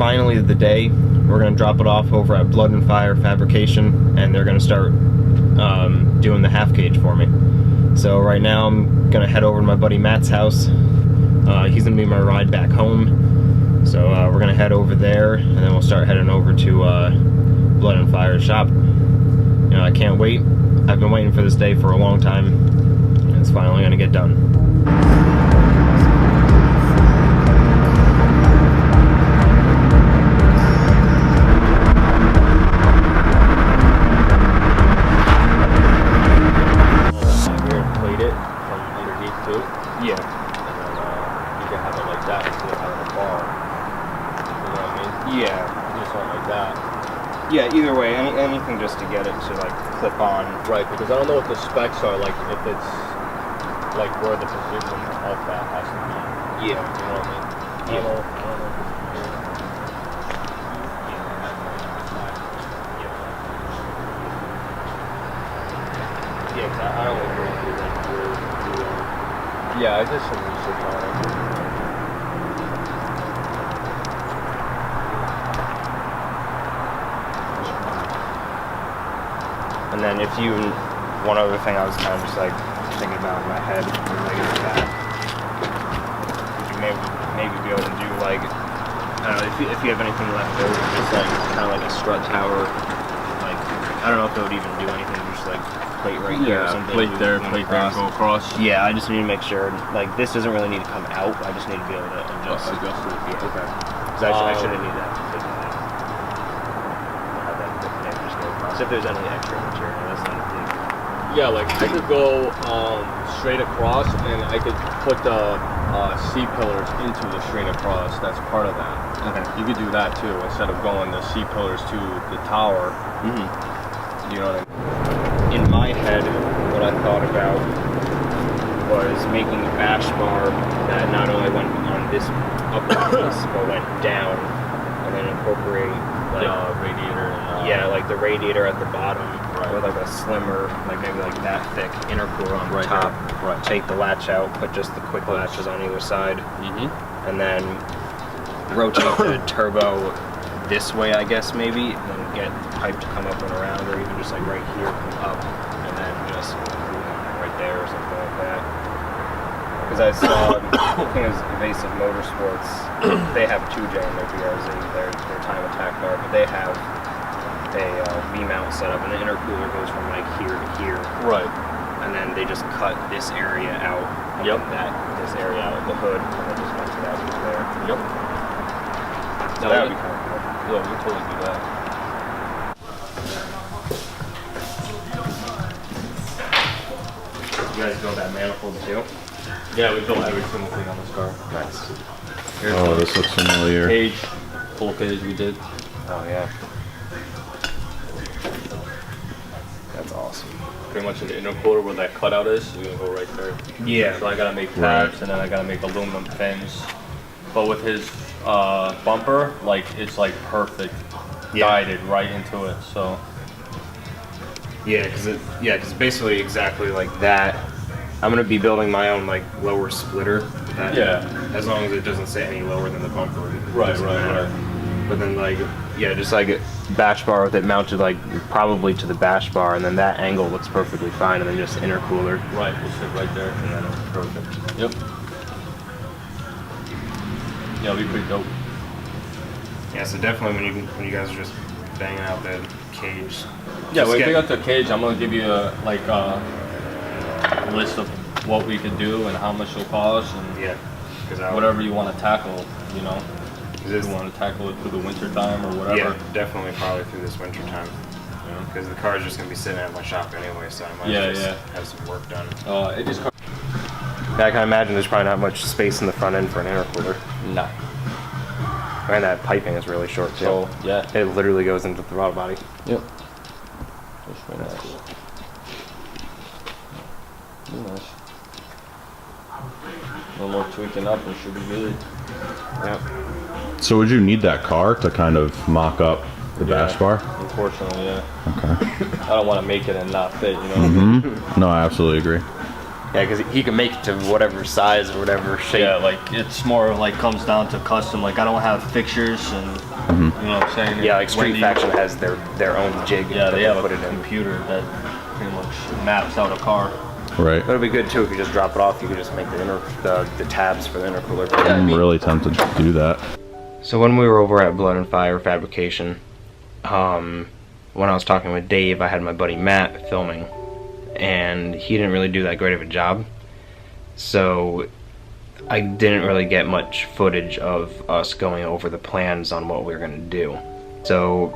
finally the day. We're gonna drop it off over at Blood and Fire Fabrication, and they're gonna start doing the half cage for me. So right now I'm gonna head over to my buddy Matt's house. He's gonna be my ride back home. So we're gonna head over there, and then we'll start heading over to Blood and Fire shop. You know, I can't wait. I've been waiting for this day for a long time, and it's finally gonna get done. Yeah. And then you can have it like that instead of having a bar. You know what I mean? Yeah. Do something like that. Yeah, either way, anything just to get it to like clip on. Right, because I don't know what the specs are, like if it's like where the position of that has to be. Yeah. You know what I mean? Yeah. I don't know. Yeah, because I don't agree with that. Yeah, I did some research on it. And then if you, one other thing I was kind of just like thinking about in my head, like is that you maybe be able to do like, I don't know, if you have anything left over, just like kind of like a strut tower, like I don't know if it would even do anything, just like plate right here or something. Plate there, go across. Yeah, I just need to make sure, like this doesn't really need to come out, I just need to be able to adjust it. Yeah. Okay. Because I shouldn't need that. Have that just go across. If there's any extra material, that's not a big. Yeah, like I could go straight across, and I could put the C-pillars into the straight across. That's part of that. Okay. You could do that too, instead of going the C-pillars to the tower. Mm-hmm. You know what I mean? In my head, what I thought about was making a bash bar that not only went on this upper piece, but went down, and then incorporate like radiator. yeah, like the radiator at the bottom, right. with like a slimmer, like maybe like that thick intercooler on the right top. There. Right. Take the latch out, put just the quick latches on either side, and then rotate the turbo this way, I guess maybe, and then get pipe to come up and around, or even just like right here, come up, and then just right there or something like that. Because I saw, I think it was Evasive Motorsports, they have 2J in their BRZ, their time attack bar, but they have a V-mount setup, and the intercooler goes from like here to here. Right. And then they just cut this area out, and Yep. this area out of the hood, and then just went to that through there. Yep. So that would be kind of cool. Yeah, we can totally do that. You guys build that manifold too? Yeah, we built every single thing on this car. Nice. Oh, this looks familiar. Cage, full cage we did. Oh yeah. That's awesome. Pretty much in the intercooler where that cutout is, you're gonna go right there. Yeah. So I gotta make tabs, and then I gotta make aluminum fins. But with his bumper, like it's like perfect, guided right into it. So Yeah, because basically exactly like that. I'm gonna be building my own like lower splitter. That, as long as it doesn't sit any lower than the bumper. Right. But then like, yeah, just like a bash bar with it mounted like probably to the bash bar, and then that angle looks perfectly fine, and then just intercooler. Right, we'll sit right there. And then it's perfect. Yep. Yeah, it'll be pretty dope. Yeah, so definitely when you guys are just banging out the cage. Yeah, when we pick up the cage, I'm gonna give you a list of what we could do and how much it'll cost, and whatever you want to tackle. You know, if you want to tackle it through the winter time or whatever. Yeah, definitely probably through this winter time. Because the car's just gonna be sitting at my shop anyway, so I might just have some work done. It just. I can imagine there's probably not much space in the front end for an intercooler. No. And that piping is really short too. So yeah, it literally goes into the throttle body. Yep. That's very nice. Cool. Nice. A little more tweaking up and should be good. Yep. So would you need that car to kind of mock up the bash bar? Unfortunately, yeah. Okay. I don't want to make it and not fit, you know? No, I absolutely agree. Yeah, because he can make it to whatever size or whatever shape. Yeah, like it's more like comes down to custom. Like I don't have fixtures and You know what I'm saying? Yeah, like Street When you- Faction has their own jig. Yeah, that they have put a it in. computer that pretty much maps out a car. Right. But it'd be good too if you just drop it off. You could just make the tabs for the intercooler. I'm really tempted to do that. So when we were over at Blood and Fire Fabrication, when I was talking with Dave, I had my buddy Matt filming, and he didn't really do that great of a job. So I didn't really get much footage of us going over the plans on what we were going to do. So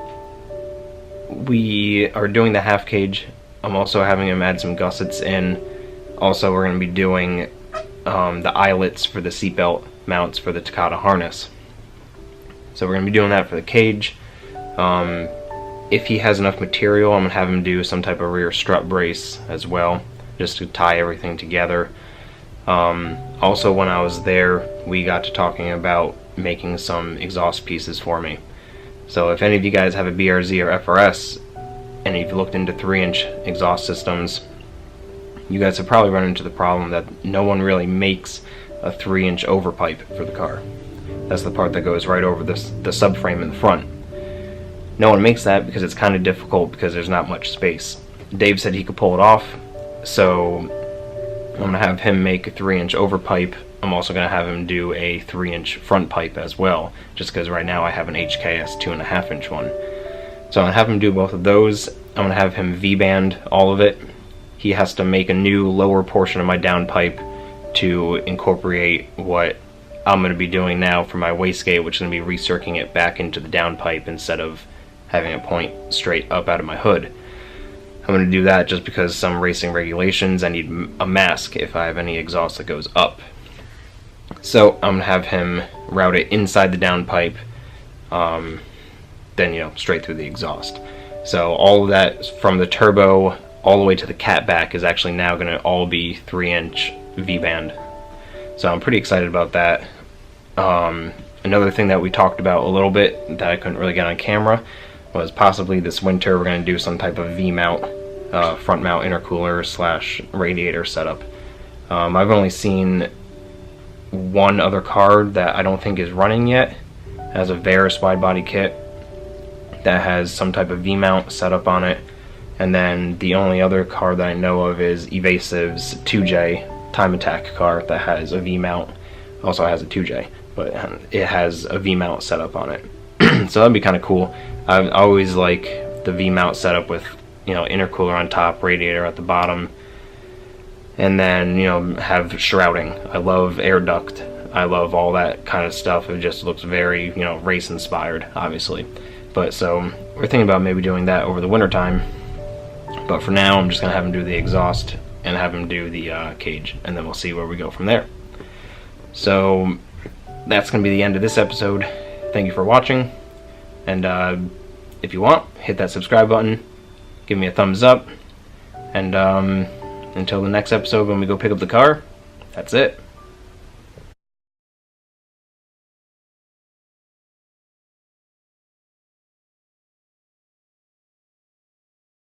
we are doing the half cage. I'm also having him add some gussets in. Also, we're going to be doing the eyelets for the seatbelt mounts for the Takata harness. So we're going to be doing that for the cage. If he has enough material, I'm going to have him do some type of rear strut brace as well, just to tie everything together. Also, when I was there, we got to talking about making some exhaust pieces for me. So if any of you guys have a BRZ or FRS, and you've looked into 3-inch exhaust systems, you guys have probably run into the problem that no one really makes a 3-inch overpipe for the car. That's the part that goes right over the subframe in the front. No one makes that because it's kind of difficult because there's not much space. Dave said he could pull it off, so I'm going to have him make a 3-inch overpipe. I'm also going to have him do a 3-inch front pipe as well, just because right now I have an HKS 2.5-inch one. So I'm going to have him do both of those. I'm going to have him V-band all of it. He has to make a new lower portion of my downpipe to incorporate what I'm going to be doing now for my wastegate, which is going to be recircling it back into the downpipe instead of having it point straight up out of my hood. I'm going to do that just because some racing regulations, I need a mask if I have any exhaust that goes up. So I'm going to have him route it inside the downpipe, then straight through the exhaust. So all of that from the turbo all the way to the catback is actually now going to all be 3-inch V-band. So I'm pretty excited about that. Another thing that we talked about a little bit that I couldn't really get on camera was possibly this winter we're going to do some type of V-mount, front mount intercooler / radiator setup. I've only seen one other car that I don't think is running yet. It has a Varus wide body kit that has some type of V-mount setup on it. And then the only other car that I know of is Evasive's 2J Time Attack car that has a V-mount. Also has a 2J, but it has a V-mount setup on it. So that'd be kind of cool. I always like the V-mount setup with intercooler on top, radiator at the bottom, and then have shrouding. I love air duct. I love all that kind of stuff. It just looks very race inspired, obviously. But so we're thinking about maybe doing that over the winter time. But for now, I'm just gonna have him do the exhaust and have him do the cage, and then we'll see where we go from there. So that's gonna be the end of this episode. Thank you for watching, and if you want, hit that subscribe button, give me a thumbs up, and until the next episode when we go pick up the car, that's it.